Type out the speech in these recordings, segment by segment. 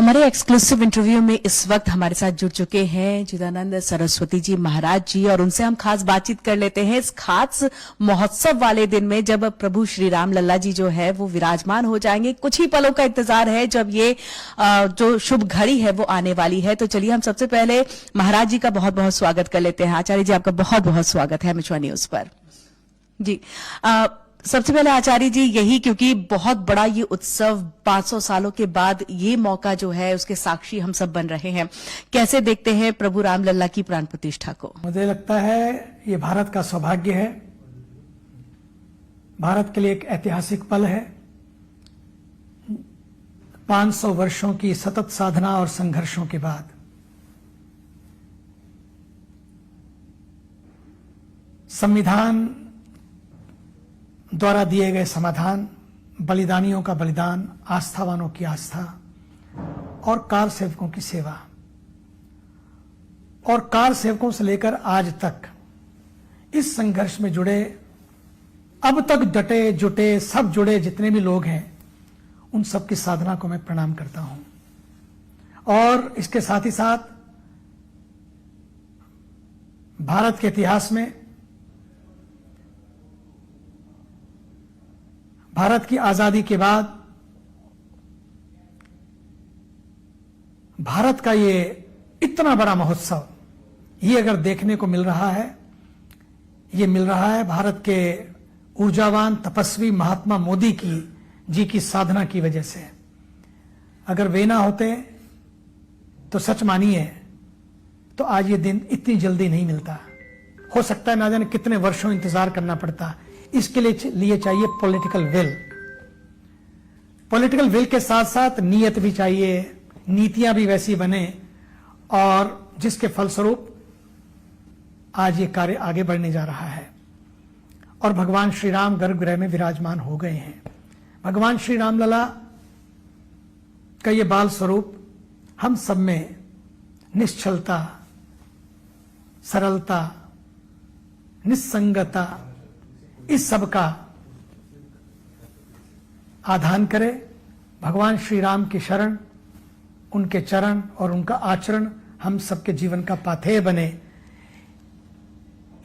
हमारे exclusive interview में इस वक्त हमारे साथ जुड़ चुके हैं चिदानंद सरस्वती जी महाराज जी, और उनसे हम खास बातचीत कर लेते हैं इस खास महोत्सव वाले दिन में जब प्रभु श्री राम लल्ला जी जो है वो विराजमान हो जाएंगे। कुछ ही पलों का इंतजार है जब ये जो शुभ घड़ी है वो आने वाली है। तो चलिए हम सबसे पहले महाराज जी का बहुत बहुत स्वागत कर लेते हैं। आचार्य जी, आपका बहुत बहुत स्वागत है मिचुआ न्यूज पर। जी, सबसे पहले आचार्य जी यही, क्योंकि बहुत बड़ा ये उत्सव 500 सालों के बाद ये मौका जो है उसके साक्षी हम सब बन रहे हैं, कैसे देखते हैं प्रभु राम लल्ला की प्राण प्रतिष्ठा को? मुझे लगता है ये भारत का सौभाग्य है, भारत के लिए एक ऐतिहासिक पल है। 500 वर्षों की सतत साधना और संघर्षों के बाद संविधान द्वारा दिए गए समाधान, बलिदानियों का बलिदान, आस्थावानों की आस्था और कार सेवकों की सेवा, और कार सेवकों से लेकर आज तक इस संघर्ष में जुड़े, अब तक डटे जुटे सब जुड़े जितने भी लोग हैं, उन सब की साधना को मैं प्रणाम करता हूं। और इसके साथ ही साथ भारत के इतिहास में, भारत की आजादी के बाद भारत का ये इतना बड़ा महोत्सव, ये अगर देखने को मिल रहा है, ये मिल रहा है भारत के ऊर्जावान तपस्वी महात्मा मोदी जी की साधना की वजह से। अगर वे ना होते तो सच मानिए तो आज ये दिन इतनी जल्दी नहीं मिलता। हो सकता है ना जाने कितने वर्षों इंतजार करना पड़ता। इसके लिए चाहिए पॉलिटिकल विल। पॉलिटिकल विल के साथ साथ नीयत भी चाहिए, नीतियां भी वैसी बने, और जिसके फलस्वरूप आज ये कार्य आगे बढ़ने जा रहा है। और भगवान श्री राम गर्भगृह में विराजमान हो गए हैं। भगवान श्री राम लला का ये बाल स्वरूप हम सब में निश्चलता, सरलता, निस्संगता, इस सब का आधान करे। भगवान श्री राम की शरण, उनके चरण और उनका आचरण हम सबके जीवन का पाथेय बने।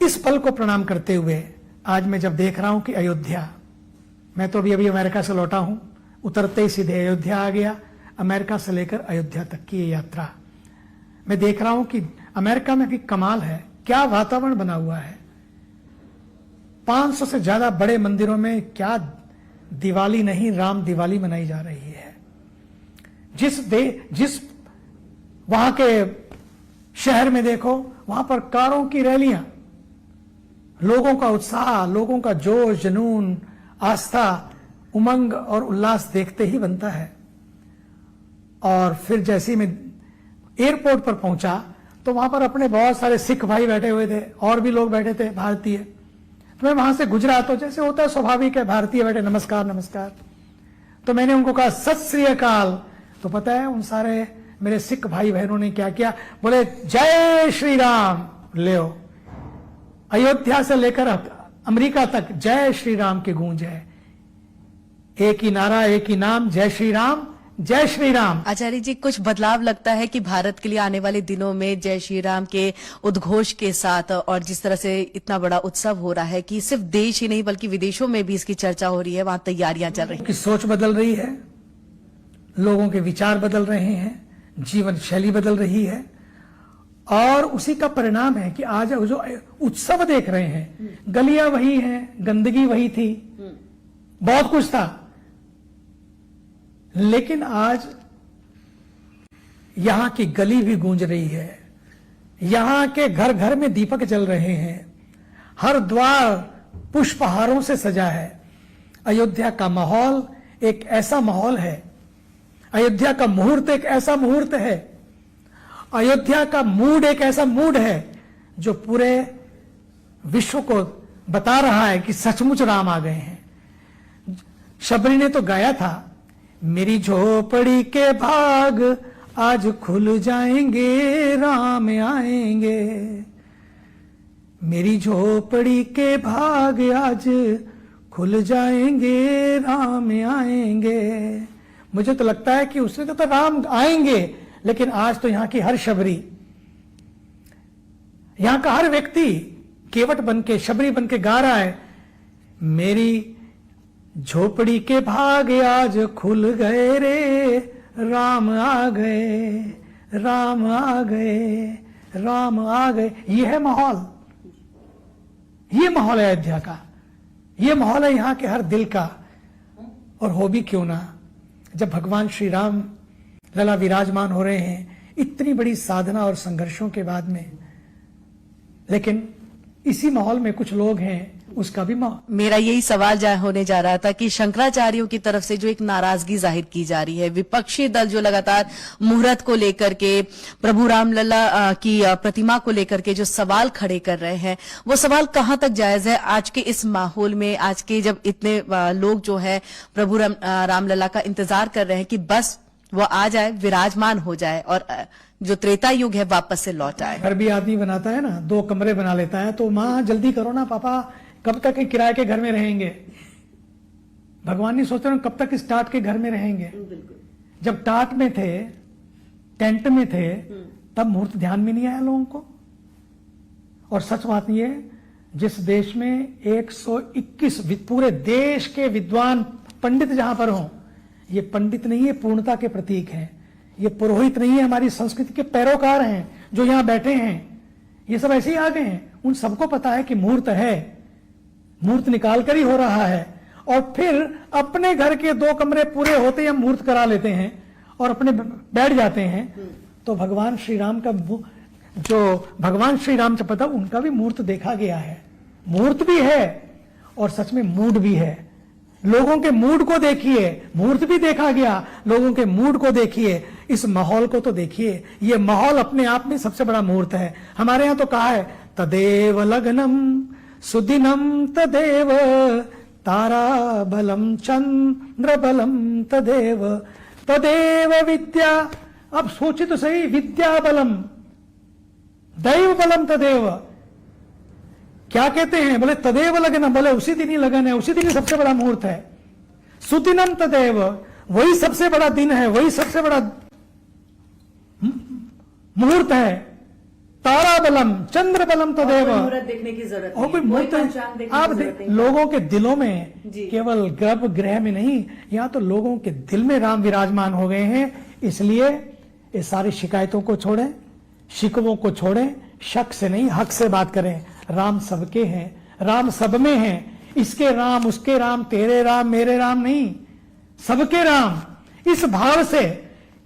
इस पल को प्रणाम करते हुए आज मैं जब देख रहा हूं कि अयोध्या, मैं तो अभी अमेरिका से लौटा हूं, उतरते ही सीधे अयोध्या आ गया। अमेरिका से लेकर अयोध्या तक की ये यात्रा मैं देख रहा हूं कि अमेरिका में भी कमाल है, क्या वातावरण बना हुआ है। 500 से ज्यादा बड़े मंदिरों में क्या दिवाली नहीं, राम दिवाली मनाई जा रही है। जिस वहां के शहर में देखो, वहां पर कारों की रैलियां, लोगों का उत्साह, लोगों का जोश, जुनून, आस्था, उमंग और उल्लास देखते ही बनता है। और फिर जैसे ही मैं एयरपोर्ट पर पहुंचा तो वहां पर अपने बहुत सारे सिख भाई बैठे हुए थे, और भी लोग बैठे थे भारतीय। तो मैं वहां से गुजरा तो जैसे होता है स्वाभाविक है, भारतीय बैठे नमस्कार नमस्कार, तो मैंने उनको कहा सत श्री अकाल। तो पता है उन सारे मेरे सिख भाई बहनों ने क्या किया, बोले जय श्री राम। ले अयोध्या से लेकर अमेरिका तक जय श्री राम की गूंज है। एक ही नारा, एक ही नाम, जय श्री राम, जय श्री राम। आचार्य जी, कुछ बदलाव लगता है कि भारत के लिए आने वाले दिनों में जय श्री राम के उद्घोष के साथ, और जिस तरह से इतना बड़ा उत्सव हो रहा है कि सिर्फ देश ही नहीं बल्कि विदेशों में भी इसकी चर्चा हो रही है, वहां तैयारियां चल रही हैं। की सोच बदल रही है, लोगों के विचार बदल रहे हैं, जीवन शैली बदल रही है, और उसी का परिणाम है कि आज जो उत्सव देख रहे हैं, गलियां वही हैं, गंदगी वही थी, बहुत कुछ था, लेकिन आज यहां की गली भी गूंज रही है, यहां के घर घर में दीपक जल रहे हैं, हर द्वार पुष्पहारों से सजा है। अयोध्या का माहौल एक ऐसा माहौल है, अयोध्या का मुहूर्त एक ऐसा मुहूर्त है, अयोध्या का मूड एक ऐसा मूड है जो पूरे विश्व को बता रहा है कि सचमुच राम आ गए हैं। शबरी ने तो गाया था, मेरी झोपड़ी के भाग आज खुल जाएंगे, राम आएंगे। मेरी झोपड़ी के भाग आज खुल जाएंगे, राम आएंगे। मुझे तो लगता है कि उससे तो राम आएंगे, लेकिन आज तो यहां की हर शबरी, यहां का हर व्यक्ति केवट बनके, शबरी बनके गा रहा है, मेरी झोपड़ी के भाग आज खुल गए रे, राम आ गए, राम आ गए, राम आ गए। ये है माहौल, ये माहौल है अयोध्या का, ये माहौल है यहां के हर दिल का। और हो भी क्यों ना, जब भगवान श्री राम लला विराजमान हो रहे हैं इतनी बड़ी साधना और संघर्षों के बाद में, लेकिन इसी माहौल में कुछ लोग हैं, उसका भी माहौल। मेरा यही सवाल होने जा रहा था कि शंकराचार्यों की तरफ से जो एक नाराजगी जाहिर की जा रही है, विपक्षी दल जो लगातार मुहूर्त को लेकर के, प्रभु रामलला की प्रतिमा को लेकर के जो सवाल खड़े कर रहे हैं, वो सवाल कहां तक जायज है आज के इस माहौल में, आज के जब इतने लोग जो है प्रभु रामलला का इंतजार कर रहे हैं कि बस वो आ जाए, विराजमान हो जाए और जो त्रेता युग है वापस से लौट आए। घर भी आदमी बनाता है ना, 2 कमरे बना लेता है, तो मां जल्दी करो ना पापा, कब तक किराए के घर में रहेंगे। भगवान नहीं सोच रहे कब तक इस टाट के घर में रहेंगे। जब टाट में थे, टेंट में थे, तब मुहूर्त ध्यान में नहीं आया लोगों को। और सच बात ये, जिस देश में 121 पूरे देश के विद्वान पंडित जहां पर हों, ये पंडित नहीं है, पूर्णता के प्रतीक हैं। ये पुरोहित नहीं है, हमारी संस्कृति के पैरोकार हैं जो यहां बैठे हैं। ये सब ऐसे ही आ गए हैं। उन सबको पता है कि मुहूर्त है, मुहूर्त निकाल कर ही हो रहा है। और फिर अपने घर के 2 कमरे पूरे होते ही हम मुहूर्त करा लेते हैं और अपने बैठ जाते हैं। तो भगवान श्री राम का जो भगवान श्री राम पता, उनका भी मुहूर्त देखा गया है। मुहूर्त भी है और सच में मूड भी है। लोगों के मूड को देखिए, मुहूर्त भी देखा गया, लोगों के मूड को देखिए, इस माहौल को तो देखिए। ये माहौल अपने आप में सबसे बड़ा मुहूर्त है। हमारे यहां तो कहा है, तदेव लग्नम सुदिनम तदेव, तारा बलम चंद्र बलम तदेव, तदेव विद्या। अब सोचे तो सही, विद्या बलम दैव बलम तदेव, क्या कहते हैं? बोले तदेव लगन, बोले उसी दिन ही लगन है, उसी दिन ही सबसे बड़ा मुहूर्त है। सुदिनम तदेव, वही सबसे बड़ा दिन है, वही सबसे बड़ा मुहूर्त है। तारा बलम चंद्र बलम तदेव, देखने की जरूरत और कोई मुहूर्त आप लोगों के दिलों में, केवल गर्भ गृह में नहीं, यहां तो लोगों के दिल में राम विराजमान हो गए हैं। इसलिए ये सारी शिकायतों को छोड़ें, शिकवों को छोड़ें, शक से नहीं हक से बात करें। राम सबके हैं, राम सब में हैं। इसके राम, उसके राम, तेरे राम, मेरे राम नहीं, सबके राम। इस भाव से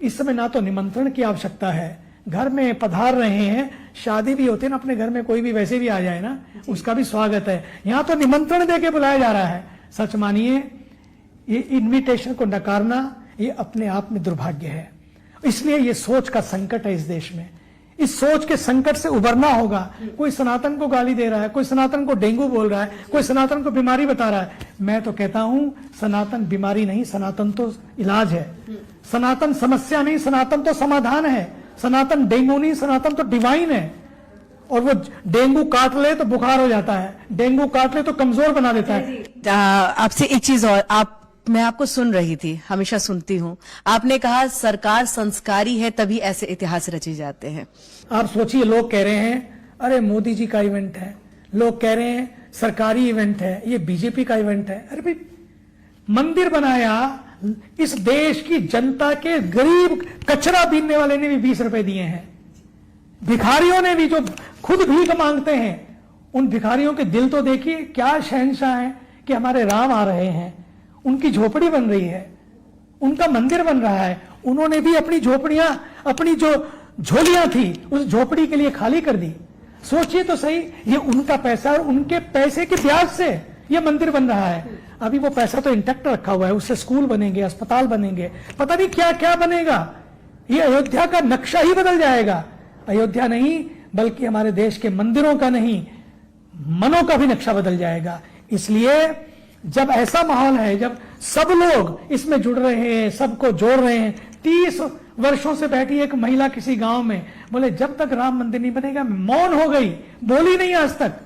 इस समय ना तो निमंत्रण की आवश्यकता है, घर में पधार रहे हैं, शादी भी होती है ना अपने घर में, कोई भी वैसे भी आ जाए ना, उसका भी स्वागत है। यहां तो निमंत्रण देके बुलाया जा रहा है। सच मानिए, ये इनविटेशन को नकारना ये अपने आप में दुर्भाग्य है। इसलिए ये सोच का संकट है इस देश में। इस सोच के संकट से उबरना होगा। कोई सनातन को गाली दे रहा है, कोई सनातन को डेंगू बोल रहा है, कोई सनातन को बीमारी बता रहा है। मैं तो कहता हूं, सनातन बीमारी नहीं, सनातन तो इलाज है। सनातन समस्या नहीं, सनातन तो समाधान है। सनातन डेंगू नहीं, सनातन तो डिवाइन है। और वो डेंगू काट ले तो बुखार हो जाता है, डेंगू काट ले तो कमजोर बना देता है। आपसे एक चीज और, मैं आपको सुन रही थी, हमेशा सुनती हूं, आपने कहा सरकार संस्कारी है तभी ऐसे इतिहास रचे जाते हैं। आप सोचिए, लोग कह रहे हैं अरे मोदी जी का इवेंट है, लोग कह रहे हैं सरकारी इवेंट है, ये बीजेपी का इवेंट है। अरे भाई, मंदिर बनाया, इस देश की जनता के गरीब कचरा बीनने वाले ने भी 20 रुपए दिए हैं। भिखारियों ने भी, जो खुद भीख मांगते हैं, उन भिखारियों के दिल तो देखिए, क्या शहंशाह है कि हमारे राम आ रहे हैं। उनकी झोपड़ी बन रही है, उनका मंदिर बन रहा है। उन्होंने भी अपनी झोपड़ियां, अपनी जो झोलियां थी, उस झोपड़ी के लिए खाली कर दी। सोचिए तो सही, ये उनका पैसा और उनके पैसे के ब्याज से ये मंदिर बन रहा है। अभी वो पैसा तो इंटैक्ट रखा हुआ है, उससे स्कूल बनेंगे, अस्पताल बनेंगे, पता नहीं क्या क्या बनेगा। ये अयोध्या का नक्शा ही बदल जाएगा। अयोध्या नहीं, बल्कि हमारे देश के मंदिरों का नहीं, मनों का भी नक्शा बदल जाएगा। इसलिए जब ऐसा माहौल है, जब सब लोग इसमें जुड़ रहे हैं, सबको जोड़ रहे हैं। 30 वर्षों से बैठी एक महिला किसी गांव में, बोले जब तक राम मंदिर नहीं बनेगा, मौन हो गई, बोली नहीं आज तक।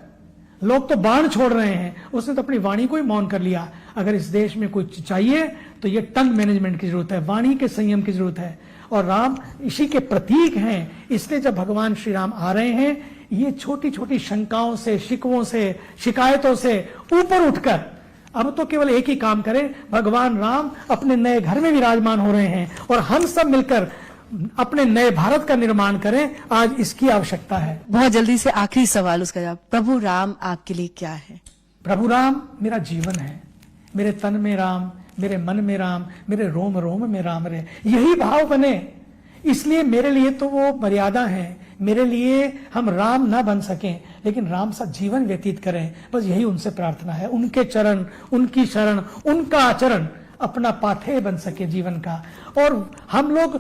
लोग तो बाण छोड़ रहे हैं, उसने तो अपनी वाणी को ही मौन कर लिया। अगर इस देश में कुछ चाहिए तो ये टंग मैनेजमेंट की जरूरत है, वाणी के संयम की जरूरत है। और राम इसी के प्रतीक हैं। इसलिए जब भगवान श्री राम आ रहे हैं, ये छोटी छोटी शंकाओं से, शिकवों से, शिकायतों से ऊपर उठकर अब तो केवल एक ही काम करें, भगवान राम अपने नए घर में विराजमान हो रहे हैं और हम सब मिलकर अपने नए भारत का निर्माण करें। आज इसकी आवश्यकता है। बहुत जल्दी से आखिरी सवाल उसका जवाब, प्रभु राम आपके लिए क्या है? प्रभु राम मेरा जीवन है, मेरे तन में राम, मेरे मन में राम, मेरे रोम रोम में राम रहे, यही भाव बने। इसलिए मेरे लिए तो वो मर्यादा है, मेरे लिए हम राम ना बन सकें लेकिन राम सा जीवन व्यतीत करें, बस यही उनसे प्रार्थना है। उनके चरण, उनकी शरण, उनका आचरण अपना पाठेय बन सके जीवन का। और हम लोग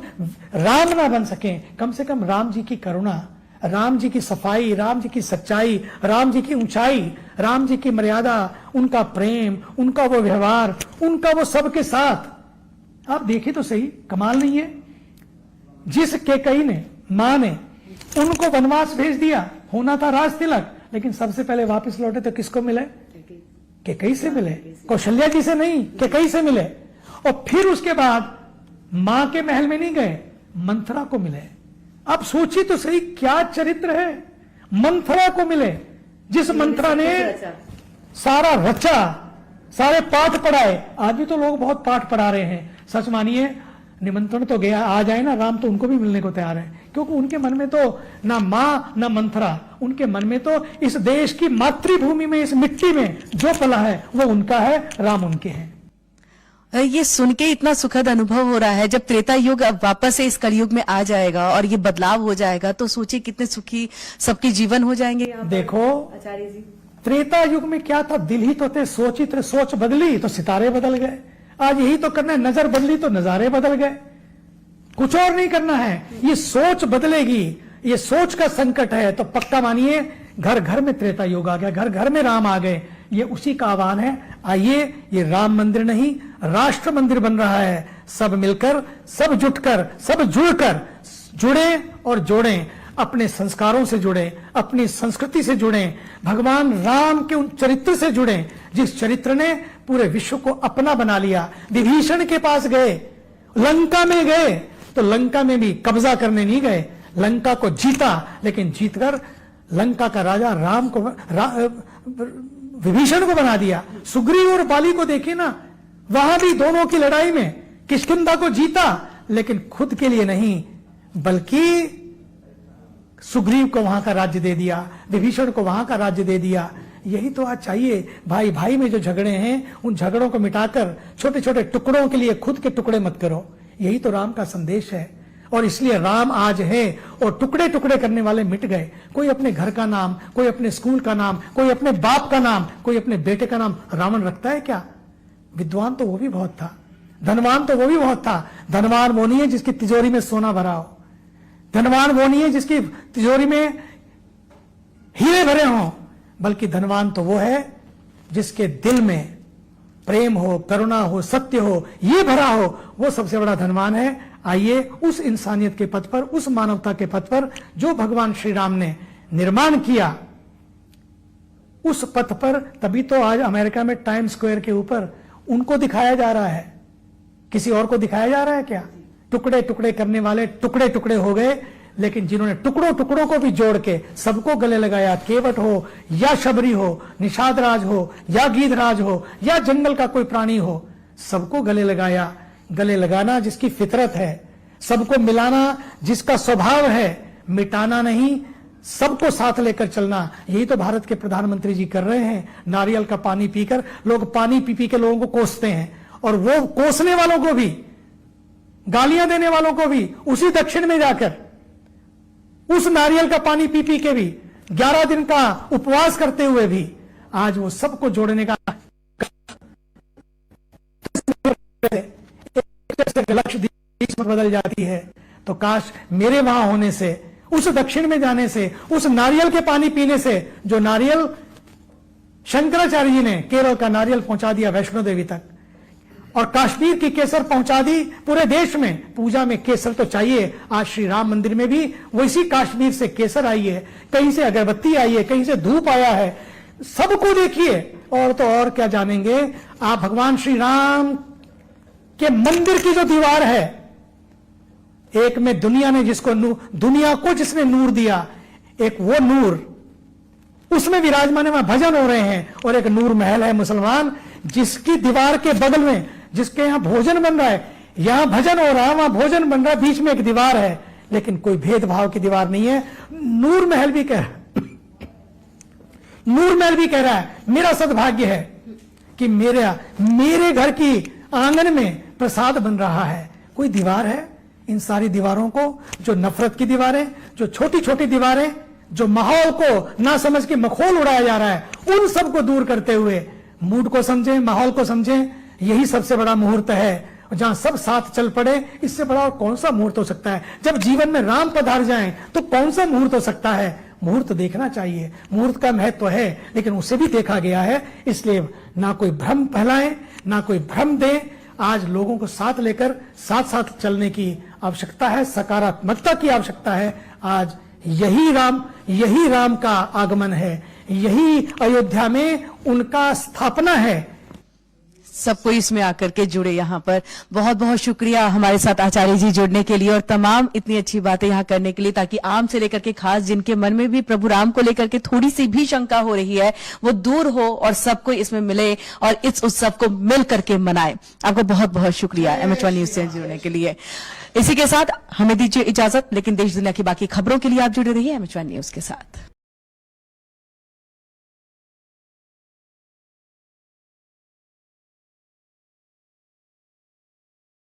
राम ना बन सकें, कम से कम राम जी की करुणा, राम जी की सफाई, राम जी की सच्चाई, राम जी की ऊंचाई, राम जी की मर्यादा, उनका प्रेम, उनका वो व्यवहार, उनका वो सबके साथ। आप देखिए तो सही, कमाल नहीं है? जिस केकई ने, मां ने उनको वनवास भेज दिया, होना था राज तिलक, लेकिन सबसे पहले वापस लौटे तो किसको मिले? केकई से मिले, कौशल्या जी से नहीं, केकई से मिले। और फिर उसके बाद मां के महल में नहीं गए, मंथरा को मिले। अब सोचिए तो सही, क्या चरित्र है। मंथरा को मिले, जिस मंथरा ने सारा रचा, सारे पाठ पढ़ाए। आज भी तो लोग बहुत पाठ पढ़ा रहे हैं। सच मानिए, निमंत्रण तो गया, आ जाए ना राम तो उनको भी मिलने को तैयार है, क्योंकि उनके मन में तो ना मां ना मंथरा, उनके मन में तो इस देश की मातृभूमि में, इस मिट्टी में जो पला है वो उनका है, राम उनके हैं। ये सुन के इतना सुखद अनुभव हो रहा है। जब त्रेता युग अब वापस से इस कलयुग में आ जाएगा और ये बदलाव हो जाएगा तो सोचिए कितने सुखी सबके जीवन हो जाएंगे। देखो आचार्य जी, त्रेता युग में क्या था? दिल ही तो थे, सोच ही थे, सोच बदली तो सितारे बदल गए। आज यही तो करना है, नजर बदली तो नजारे बदल गए। कुछ और नहीं करना है, ये सोच बदलेगी। ये सोच का संकट है तो पक्का मानिए घर घर में त्रेता युग आ गया, घर घर में राम आ गए। ये उसी का आह्वान है। आइए, ये राम मंदिर नहीं राष्ट्र मंदिर बन रहा है। सब मिलकर, सब जुटकर, सब जुड़कर जुड़े और जोड़ें, अपने संस्कारों से जुड़े, अपनी संस्कृति से जुड़े, भगवान राम के उन चरित्र से जुड़े जिस चरित्र ने पूरे विश्व को अपना बना लिया। विभीषण के पास गए, लंका में गए तो लंका में भी कब्जा करने नहीं गए, लंका को जीता, लेकिन जीतकर लंका का राजा राम को विभीषण को बना दिया। सुग्रीव और बाली को देखिए ना, वहां भी दोनों की लड़ाई में किष्किंधा को जीता, लेकिन खुद के लिए नहीं बल्कि सुग्रीव को वहां का राज्य दे दिया, विभीषण को वहां का राज्य दे दिया। यही तो आज चाहिए। भाई भाई में जो झगड़े हैं उन झगड़ों को मिटाकर छोटे छोटे टुकड़ों के लिए खुद के टुकड़े मत करो। यही तो राम का संदेश है। और इसलिए राम आज है और टुकड़े टुकड़े करने वाले मिट गए। कोई अपने घर का नाम, कोई अपने स्कूल का नाम, कोई अपने बाप का नाम, कोई अपने बेटे का नाम रावण रखता है क्या? विद्वान तो वो भी बहुत था, धनवान तो वो भी बहुत था। धनवान वो नहीं है जिसकी तिजोरी में सोना भरा हो, धनवान वो नहीं है जिसकी तिजोरी में हीरे भरे हों, बल्कि धनवान तो वो है जिसके दिल में प्रेम हो, करुणा हो, सत्य हो, ये भरा हो, वो सबसे बड़ा धनवान है। आइए उस इंसानियत के पथ पर, उस मानवता के पथ पर जो भगवान श्री राम ने निर्माण किया, उस पथ पर। तभी तो आज अमेरिका में टाइम स्क्वायर के ऊपर उनको दिखाया जा रहा है, किसी और को दिखाया जा रहा है क्या? टुकड़े टुकड़े करने वाले टुकड़े टुकड़े हो गए, लेकिन जिन्होंने टुकड़ों टुकड़ों को भी जोड़ के सबको गले लगाया, केवट हो या शबरी हो, निषाद राज हो या गीधराज हो या जंगल का कोई प्राणी हो, सबको गले लगाया। गले लगाना जिसकी फितरत है, सबको मिलाना जिसका स्वभाव है, मिटाना नहीं, सबको साथ लेकर चलना। यही तो भारत के प्रधानमंत्री जी कर रहे हैं। नारियल का पानी पीकर लोग पानी पी पी के लोगों को कोसते हैं, और वो कोसने वालों को भी, गालियां देने वालों को भी उसी दक्षिण में जाकर उस नारियल का पानी पी पी के भी 11 दिन का उपवास करते हुए भी आज वो सबको जोड़ने का लक्ष्य देश में बदल जाती है। तो काश मेरे वहां होने से, उस दक्षिण में जाने से, उस नारियल के पानी पीने से, जो नारियल शंकराचार्य जी ने केरल का नारियल पहुंचा दिया वैष्णो देवी तक, और कश्मीर की केसर पहुंचा दी पूरे देश में। पूजा में केसर तो चाहिए। आज श्री राम मंदिर में भी वैसी कश्मीर से केसर आई है, कहीं से अगरबत्ती आई है, कहीं से धूप आया है, सबको देखिए, और तो और क्या जानेंगे आप भगवान श्री राम के मंदिर की जो दीवार है, एक में दुनिया ने जिसको दुनिया को जिसने नूर दिया, एक वो नूर उसमें विराजमान है, वहां भजन हो रहे हैं, और एक नूर महल है मुसलमान, जिसकी दीवार के बगल में, जिसके यहां भोजन बन रहा है, यहां भजन हो रहा है, वहां भोजन बन रहा है, बीच में एक दीवार है, लेकिन कोई भेदभाव की दीवार नहीं है। नूर महल भी कह नूर महल भी कह रहा है मेरा सद्भाग्य है कि मेरे घर की आंगन में प्रसाद बन रहा है। कोई दीवार है? इन सारी दीवारों को, जो नफरत की दीवारें, जो छोटी छोटी दीवारें, जो माहौल को ना समझ के मखौल उड़ाया जा रहा है, उन सबको दूर करते हुए मूड को समझें, माहौल को समझें। यही सबसे बड़ा मुहूर्त है, जहां सब साथ चल पड़े। इससे बड़ा और कौन सा मुहूर्त हो सकता है? जब जीवन में राम पधार जाएं तो कौन सा मुहूर्त हो सकता है? मुहूर्त देखना चाहिए, मुहूर्त का महत्व है, लेकिन उसे भी देखा गया है। इसलिए ना कोई भ्रम फैलाएं, ना कोई भ्रम दे। आज लोगों को साथ लेकर साथ साथ चलने की आवश्यकता है, सकारात्मकता की आवश्यकता है। आज यही राम का आगमन है, यही अयोध्या में उनका स्थापना है। सबको इसमें आकर के जुड़े। यहाँ पर बहुत बहुत शुक्रिया हमारे साथ आचार्य जी जुड़ने के लिए और तमाम इतनी अच्छी बातें यहाँ करने के लिए, ताकि आम से लेकर के खास जिनके मन में भी प्रभु राम को लेकर के थोड़ी सी भी शंका हो रही है वो दूर हो और सबको इसमें मिले और इस उत्सव को मिल करके मनाए। आपको बहुत बहुत शुक्रिया MH1 न्यूज से जुड़ने के लिए। इसी के साथ हमें दीजिए इजाजत, लेकिन देश दुनिया की बाकी खबरों के लिए आप जुड़े रहिए MH1 न्यूज के साथ।